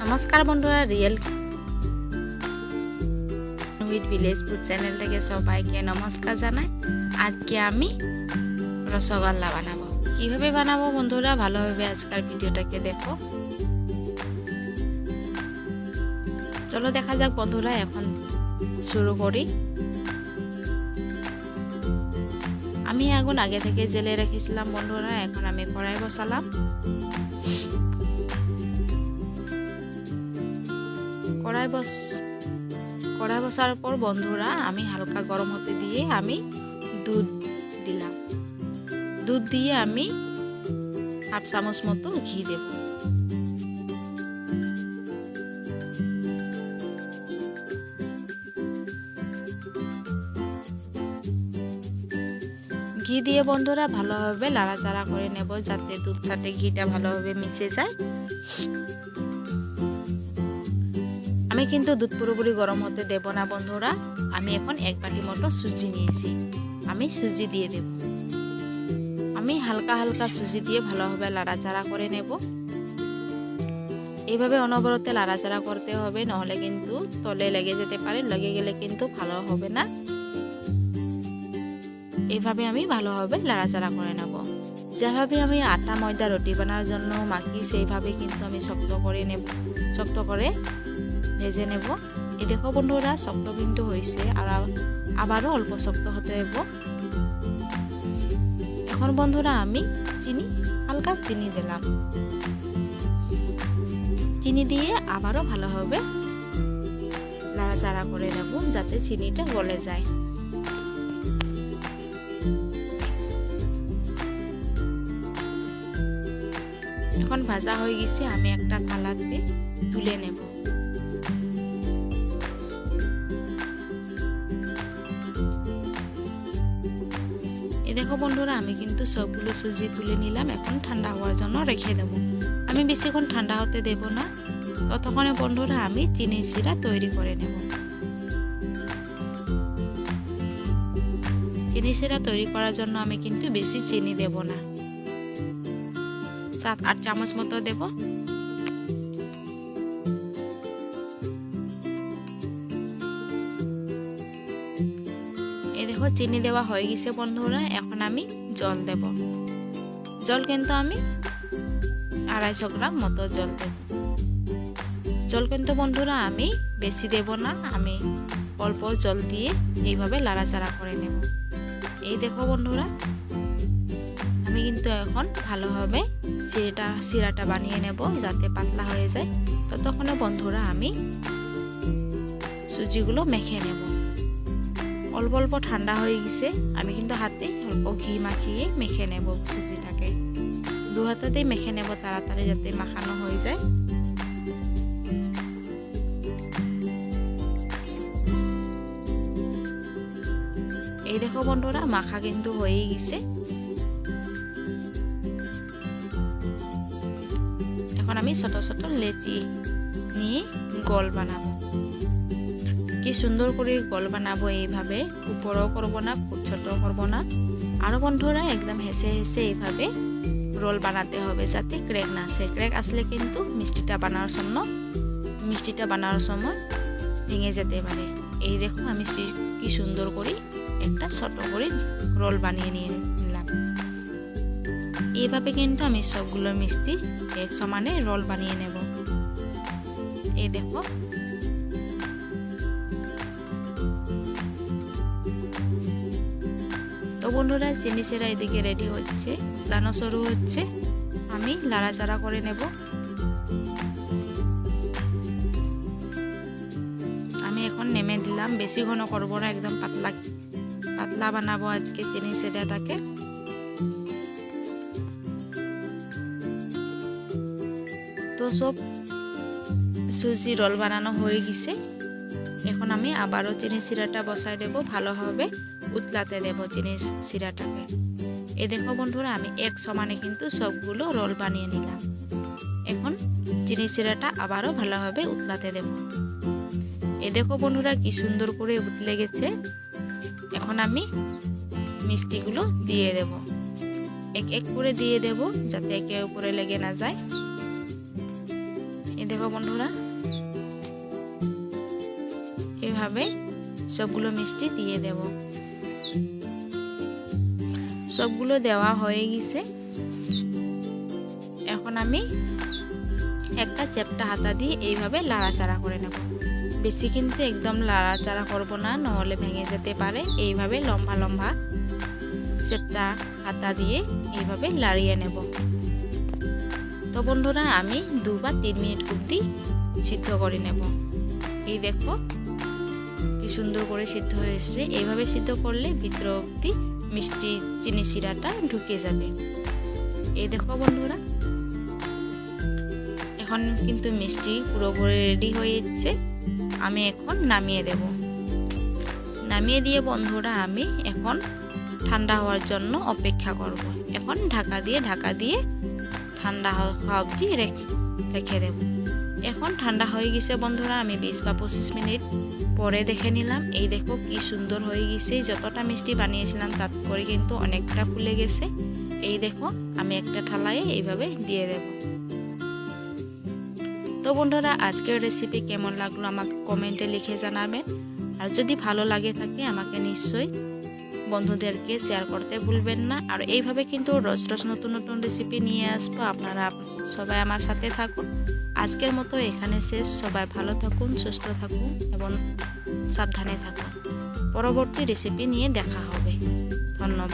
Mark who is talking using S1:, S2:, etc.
S1: নমস্কার বন্ধুরা, real with village food channel থেকে সবাইকে নমস্কার জানাই। আজকে আমি রসগোল্লা বানাবো। কিভাবে বানাবো বন্ধুরা, ভালোভাবে আজকের ভিডিওটাকে দেখো। চলো দেখা যাক বন্ধুরা, এখন শুরু করি। আমি আগুন আগে থেকে জেলে রেখেছিলাম বন্ধুরা। এখন আমি কড়াই বসালাম। কড়াই বসার পর বন্ধুরা আমি হালকা গরম হতে দিয়ে আমি দুধ দিলাম। দুধ দিয়ে আমি হাফ চামচ মতো ঘি দেব। ঘি দিয়ে বন্ধুরা ভালোভাবে নাড়াচাড়া করে নেব, যাতে দুধ সাথে ঘিটা ভালোভাবে মিশে যায়। আমি কিন্তু দুধ পুরোপুরি গরম হতে দেব না বন্ধুরা। আমি এখন এক বাটি মতো সুজি নিয়েছি, আমি সুজি দিয়ে দেব। আমি হালকা হালকা সুজি দিয়ে ভালোভাবে নাড়াচাড়া করে নেব। এইভাবে অনবরত নাড়াচাড়া করতে হবে, নহলে কিন্তু তলে লেগে যেতে পারে। লেগে গেলে কিন্তু ভালো হবে না। এইভাবে আমি ভালোভাবে নাড়াচাড়া করে নেব। যেভাবে আমি আটা ময়দা রুটি বানানোর জন্য মাখি, সেইভাবে কিন্তু আমি শক্ত করে নেব, শক্ত করে ভেজে নেব। এই দেখো বন্ধুরা, শক্ত কিন্তু হয়েছে, আর আবারও অল্প শক্ত হতে দেব। এখন বন্ধুরা আমি হালকা চিনি দিলাম। চিনি দিয়ে আবারও ভালোভাবে নাড়াচাড়া করে নেব, যাতে চিনিটা গলে যায়। এখন ভাজা হয়ে গেছে, আমি একটা থালাতে তুলে নেব। দেখো বন্ধুরা, আমি কিন্তু সবগুলো সুজি তুলে নিলাম। এখন ঠান্ডা হওয়ার জন্য রেখে দেব। আমি বেশিক্ষণ ঠান্ডা হতে দেব না। ততক্ষণে বন্ধুরা আমি চিনি শিরা তৈরি করে নেব। চিনি শিরা তৈরি করার জন্য আমি কিন্তু বেশি চিনি দেব না, 7-8 চামচ মতো দেব। দেখো চিনি দেওয়া হয়ে গেছে বন্ধুরা। এখন আমি জল দেব। জল কিন্তু আমি 250 গ্রাম মতো জল দেব। জল কিন্তু বন্ধুরা আমি বেশি দেব না, আমি অল্প জল দিয়ে এইভাবে নাড়াচাড়া করে নেব। এই দেখো বন্ধুরা, আমি কিন্তু এখন ভালোভাবে শিরাটা বানিয়ে নেব, যাতে পাতলা হয়ে যায়। ততক্ষণে বন্ধুরা আমি সুজিগুলো মেখে নেব। অল্প অল্প ঠান্ডা হয়ে গেছে, আমি কিন্তু হাতে অল্প ঘি মাখিয়ে মেখে নেব সুজিটাকে। 2 হাতেই মেখে নেব তাড়াতাড়ি, যাতে মাখানো হয়ে যায়। এই দেখো বন্ধুরা, মাখা কিন্তু হয়ে গেছে। এখন আমি ছোট ছোট লেচি নিয়ে গোল বানাবো। কি সুন্দর করে গোল বানাবো, এইভাবে উপরও করব না, খুব ছোট করব না। আরো বন্ধুরা একদম হেসে হেসে এইভাবে রোল বানাতে হবে, যাতে ক্র্যাক না আসে। ক্র্যাক আসলে কিন্তু মিষ্টিটা বানানোর সময় ভেঙে যেতে পারে। এই দেখো আমি কি সুন্দর করে একটা ছোট করে রোল বানিয়ে নিলাম। এইভাবে কিন্তু আমি সবগুলো মিষ্টি এক সমানে রোল বানিয়ে নেব। এই দেখো, তো বন্ধুরা চিনি শিরা এদিকে রেডি হচ্ছে, লানো শুরু হচ্ছে। আমি নাড়াচাড়া করে নেব। আমি এখন নেমে দিলাম। বেশি ঘন করব না, একদম পাতলা বানাবো আজকে চিনি শিরাটাকে। তো সব সুজি রোল বানানো হয়ে গেছে। এখন আমি আবারও চিনি শিরাটা বসাই দেব, ভালোভাবে উতলাতে দেব চিনি শিরাটাকে। এই দেখো বন্ধুরা আমি এক সমানে কিন্তু সবগুলো রোল বানিয়ে নিলাম। এখন চিনি শিরাটা আবারও ভালোভাবে উতলাতে দেব। এই দেখো বন্ধুরা কি সুন্দর করে উতলে গেছে। এখন আমি মিষ্টিগুলো দিয়ে দেব, এক এক করে দিয়ে দেব যাতে একে উপরে লেগে না যায়। এই দেখো বন্ধুরা এভাবে সবগুলো মিষ্টি দিয়ে দেব। সবগুলো দেওয়া হয়ে গেছে। এখন আমি একটা চ্যাপ্টা হাতা দিয়ে এইভাবে লাড়াচাড়া করে নেব। বেশি কিন্তু একদম লাড়াচাড়া করব না, নহলে ভেঙে যেতে পারে। এইভাবে লম্বা লম্বা চ্যাপ্টা হাতা দিয়ে এইভাবে লাড়িয়ে নেব। তো বন্ধুরা আমি 2 বা 3 মিনিট অবধি সিদ্ধ করে নেব। এই দেখো কি সুন্দর করে সিদ্ধ হয়ে এসেছে। এইভাবে সিদ্ধ করলে ভিতর অবধি মিষ্টি চিনি শিরাটা ঢুকে যাবে। এই দেখো বন্ধুরা এখন কিন্তু মিষ্টি পুরোপুরি রেডি হয়ে যাচ্ছে। আমি এখন নামিয়ে দেব। নামিয়ে দিয়ে বন্ধুরা আমি এখন ঠান্ডা হওয়ার জন্য অপেক্ষা করব। এখন ঢাকা দিয়ে ঠান্ডা হওয়া অবধি রেখে দেব। এখন ঠান্ডা হয়ে গেছে বন্ধুরা, আমি 20 বা 25 মিনিট পরে দেখে নিলাম। এই দেখো কি সুন্দর হয়ে গেছে। যতটা মিষ্টি বানিয়েছিলাম তার করে কিন্তু অনেকটা ফুলে গেছে। এই দেখো আমি একটা থালায় এইভাবে দিয়ে দেব। তো বন্ধুরা আজকের রেসিপি কেমন লাগলো আমাকে কমেন্টে লিখে জানাবেন। আর যদি ভালো লাগে থাকে আমাকে নিশ্চয়ই বন্ধুদেরকে শেয়ার করতে ভুলবেন না। আর এইভাবে কিন্তু রোজ রোজ নতুন নতুন রেসিপি নিয়ে আসবো। আপনারা সবাই আমার সাথে থাকুন। আজকের মতো এখানে শেষ। সবাই ভালো থাকুন, সুস্থ থাকুন এবং সাবধানে থাকুন। পরবর্তী রেসিপি নিয়ে দেখা হবে। ধন্যবাদ।